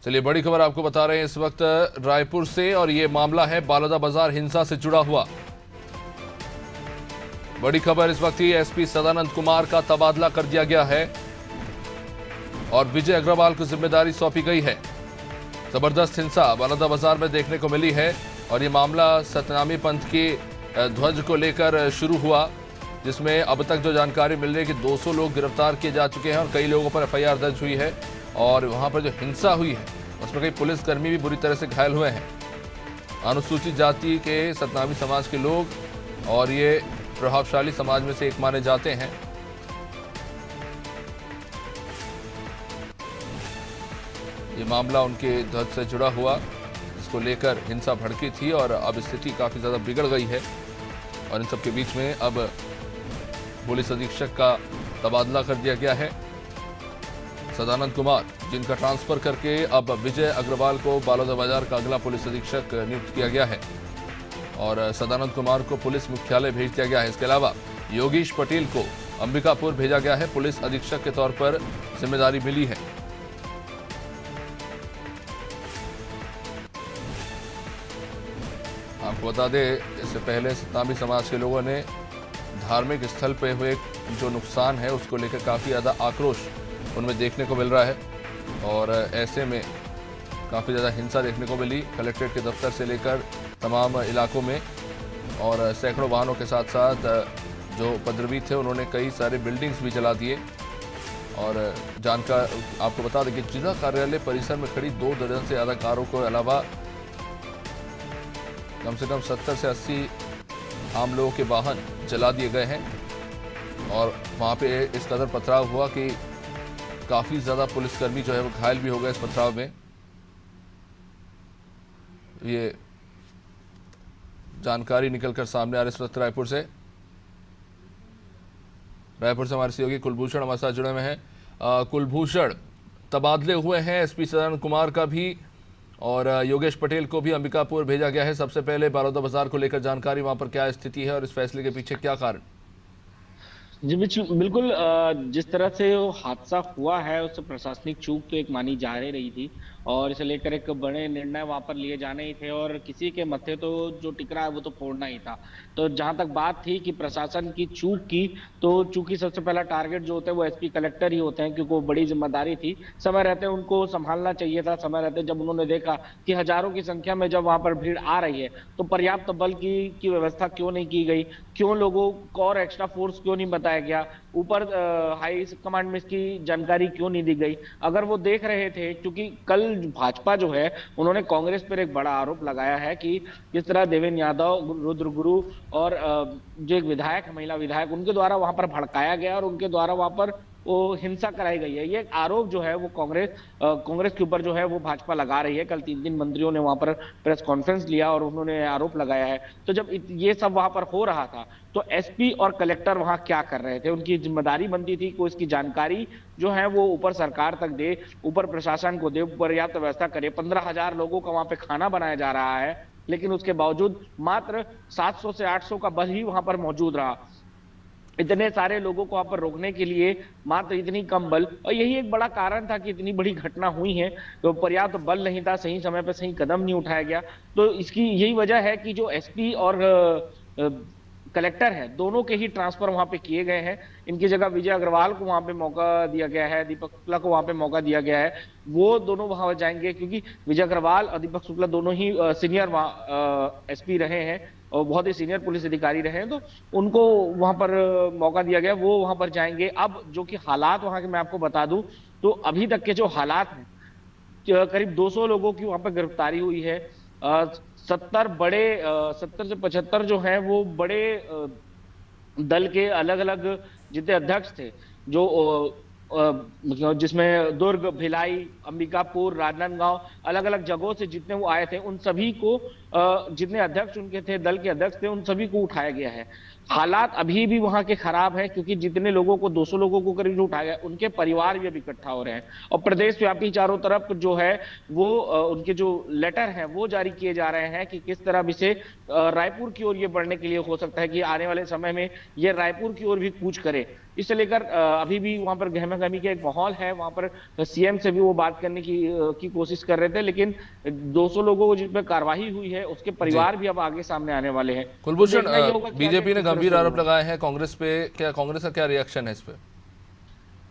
चलिए बड़ी खबर आपको बता रहे हैं इस वक्त रायपुर से, और ये मामला है बालोदा बाजार हिंसा से जुड़ा हुआ। बड़ी खबर इस वक्त ही एसपी सदानंद कुमार का तबादला कर दिया गया है और विजय अग्रवाल को जिम्मेदारी सौंपी गई है। जबरदस्त हिंसा बालोदा बाजार में देखने को मिली है और ये मामला सतनामी पंथ के ध्वज को लेकर शुरू हुआ, जिसमें अब तक जो जानकारी मिल रही है कि 200 लोग गिरफ्तार किए जा चुके हैं और कई लोगों पर एफआईआर दर्ज हुई है। और वहां पर जो हिंसा हुई है उसमें कई पुलिसकर्मी भी बुरी तरह से घायल हुए हैं। अनुसूचित जाति के सतनामी समाज के लोग और ये प्रभावशाली समाज में से एक माने जाते हैं। ये मामला उनके ध्वज से जुड़ा हुआ, इसको लेकर हिंसा भड़की थी और अब स्थिति काफी ज्यादा बिगड़ गई है। और इन सबके बीच में अब पुलिस अधीक्षक का तबादला कर दिया गया है। सदानंद कुमार, जिनका ट्रांसफर करके अब विजय अग्रवाल को बालोदा बाजार का अगला पुलिस अधीक्षक नियुक्त किया गया है और सदानंद कुमार को पुलिस मुख्यालय भेज दिया गया है। इसके अलावा योगेश पटेल को अंबिकापुर भेजा गया है, पुलिस अधीक्षक के तौर पर जिम्मेदारी मिली है। आपको बता दें, इससे पहले सतनामी समाज के लोगों ने धार्मिक स्थल पर हुए जो नुकसान है उसको लेकर काफी ज्यादा आक्रोश उनमें देखने को मिल रहा है और ऐसे में काफ़ी ज़्यादा हिंसा देखने को मिली कलेक्ट्रेट के दफ्तर से लेकर तमाम इलाकों में। और सैकड़ों वाहनों के साथ साथ जो उपद्रवी थे उन्होंने कई सारे बिल्डिंग्स भी जला दिए। और आपको बता दें कि जिला कार्यालय परिसर में खड़ी 2 दर्जन से ज़्यादा कारों को अलावा कम से कम 70 से 80 आम लोगों के वाहन जला दिए गए हैं। और वहाँ पे इस कदर पथराव हुआ कि काफी ज्यादा पुलिसकर्मी जो है वो घायल भी हो गए इस पथराव में। ये जानकारी निकलकर सामने आ रही इस वक्त रायपुर से हमारे सहयोगी कुलभूषण हमारे साथ जुड़े हुए हैं। कुलभूषण, तबादले हुए हैं एसपी सदानंद कुमार का भी और योगेश पटेल को भी अंबिकापुर भेजा गया है। सबसे पहले बालोदा बाजार को लेकर जानकारी, वहां पर क्या स्थिति है और इस फैसले के पीछे क्या कारण? जी बिल्कुल, जिस तरह से वो हादसा हुआ है उससे प्रशासनिक चूक तो एक मानी जा रही थी और इसे लेकर एक बड़े निर्णय वहां पर लिए जाने ही थे और किसी के मत्थे तो जो टिकरा है वो तो फोड़ना ही था। तो जहां तक बात थी कि प्रशासन की चूक की, तो चूंकि सबसे पहला टारगेट जो होता है वो एसपी कलेक्टर ही होते हैं, क्योंकि वो बड़ी जिम्मेदारी थी। समय रहते उनको संभालना चाहिए था। समय रहते जब उन्होंने देखा कि हजारों की संख्या में जब वहां पर भीड़ आ रही है तो पर्याप्त बल की व्यवस्था क्यों नहीं की गई, क्यों लोगों को और एक्स्ट्रा फोर्स क्यों नहीं बताया गया, ऊपर हाई कमांड में इसकी जानकारी क्यों नहीं दी गई। अगर वो देख रहे थे, क्योंकि कल भाजपा जो है उन्होंने कांग्रेस पर एक बड़ा आरोप लगाया है कि जिस तरह देवेंद्र यादव, रुद्र गुरु और जो एक विधायक, महिला विधायक, उनके द्वारा वहां पर भड़काया गया और उनके द्वारा वहां पर वो हिंसा कराई गई है। ये आरोप जो है वो कांग्रेस के ऊपर जो है वो भाजपा लगा रही है। कल 3 मंत्रियों ने वहां पर प्रेस कॉन्फ्रेंस लिया और उन्होंने आरोप लगाया है। तो जब ये सब वहां पर हो रहा था तो एसपी और कलेक्टर वहां क्या कर रहे थे? उनकी जिम्मेदारी बनती थी कि इसकी जानकारी जो है वो ऊपर सरकार तक दे, ऊपर प्रशासन को दे, पर्याप्त व्यवस्था करे। 15,000 लोगों का वहां पे खाना बनाया जा रहा है, लेकिन उसके बावजूद मात्र 700 से 800 का बल ही वहां पर मौजूद रहा। इतने सारे लोगों को वहां पर रोकने के लिए मात्र इतनी कम बल, और यही एक बड़ा कारण था कि इतनी बड़ी घटना हुई है। तो पर्याप्त बल नहीं था, सही समय पर सही कदम नहीं उठाया गया। तो इसकी यही वजह है कि जो एसपी और कलेक्टर है दोनों के ही ट्रांसफर वहां पे किए गए हैं। इनकी जगह विजय अग्रवाल को वहां पे मौका दिया गया है, दीपक शुक्ला को वहां पे मौका दिया गया है। वो दोनों वहां जाएंगे क्योंकि विजय अग्रवाल और दीपक शुक्ला दोनों ही सीनियर एसपी रहे हैं और बहुत ही सीनियर पुलिस अधिकारी रहे हैं, तो उनको वहां पर मौका दिया गया, वो वहां पर जाएंगे। अब जो कि हालात वहां के मैं आपको बता दूं, तो अभी तक के जो हालात हैं, करीब 200 लोगों की वहां पर गिरफ्तारी हुई है। 70 से 75 जो हैं वो बड़े दल के अलग अलग जितने अध्यक्ष थे, जो जिसमें दुर्ग, भिलाई, अंबिकापुर, राजनांदगांव, अलग अलग जगहों से जितने वो आए थे, उन सभी को जितने अध्यक्ष उनके थे, दल के अध्यक्ष थे, उन सभी को उठाया गया है। हालात अभी भी वहां के खराब हैं, क्योंकि जितने लोगों को 200 लोगों को करीब जो उठाया गया, उनके परिवार भी अब इकट्ठा हो रहे हैं और प्रदेश व्यापी चारों तरफ जो है वो उनके जो लेटर हैं वो जारी किए जा रहे हैं कि किस तरह से रायपुर की ओर ये बढ़ने के लिए हो सकता है कि आने वाले समय में ये रायपुर की ओर भी कूच करे। इसे लेकर अभी भी वहां पर गहमा गहमी का एक माहौल है। वहां पर सीएम से भी वो बात करने की कोशिश कर रहे थे, लेकिन 200 लोगों को जिस पर कार्रवाई हुई है उसके जी परिवार भी अब आगे सामने आने वाले हैं। तो कुलभूषण, देखना ये होगा कि आगे बीजेपी ने किस तरह गंभीर से आरोप होगा। लगाए हैं कांग्रेस पे, क्या कांग्रेस का क्या रिएक्शन है इस पे?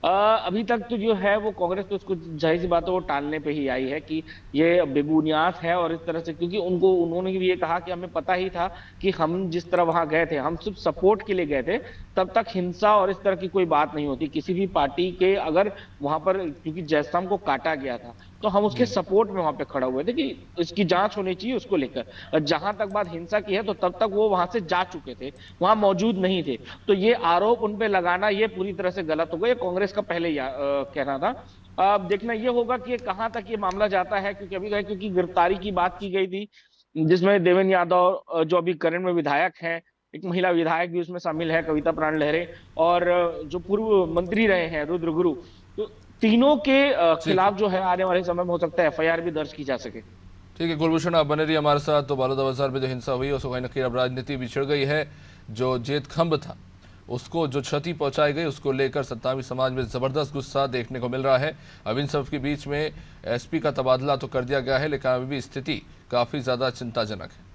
अभी तक तो जो है वो कांग्रेस तो उसको जाहिर सी बात है वो टालने पे ही आई है कि ये बेबुनियाद है, और इस तरह से, क्योंकि उन्होंने भी ये कहा कि हमें पता ही था कि हम जिस तरह वहां गए थे हम सिर्फ सपोर्ट के लिए गए थे, तब तक हिंसा और इस तरह की कोई बात नहीं होती किसी भी पार्टी के। अगर वहां पर, क्योंकि जयस्तंभ को काटा गया था तो हम उसके जी सपोर्ट में वहां पे खड़ा हुए थे कि इसकी जांच होनी चाहिए उसको लेकर। और जहां तक बात हिंसा की है तो तब तक वो वहां से जा चुके थे, वहां मौजूद नहीं थे। तो ये आरोप उन पे लगाना ये पूरी तरह से गलत होगा, ये कांग्रेस का पहले कहना था। अब देखना ये होगा कि कहां तक ये मामला जाता है, क्योंकि अभी क्योंकि गिरफ्तारी की बात की गई थी जिसमें देवेंद्र यादव जो अभी करंट में विधायक हैं, एक महिला विधायक भी उसमें शामिल है, कविता प्राण लहरे, और जो पूर्व मंत्री रहे हैं रुद्र गुरु। तो तीनों के ठीक है, खिलाफ जो है आने वाले समय में हो सकता है एफआईआर भी दर्ज की जा सके। ठीक है कुलभूषण, आप बने रहिए हमारे साथ। तो बालूदाबाजार में जो हिंसा हुई उसको कहीं ना कहीं अब राजनीति बिछड़ गई है। जो जेत खंभ था उसको जो क्षति पहुंचाई गई उसको लेकर सत्तावी समाज में जबरदस्त गुस्सा देखने को मिल रहा है। अब इन सब के बीच में एसपी का तबादला तो कर दिया गया है, लेकिन अभी भी स्थिति काफी ज्यादा चिंताजनक है।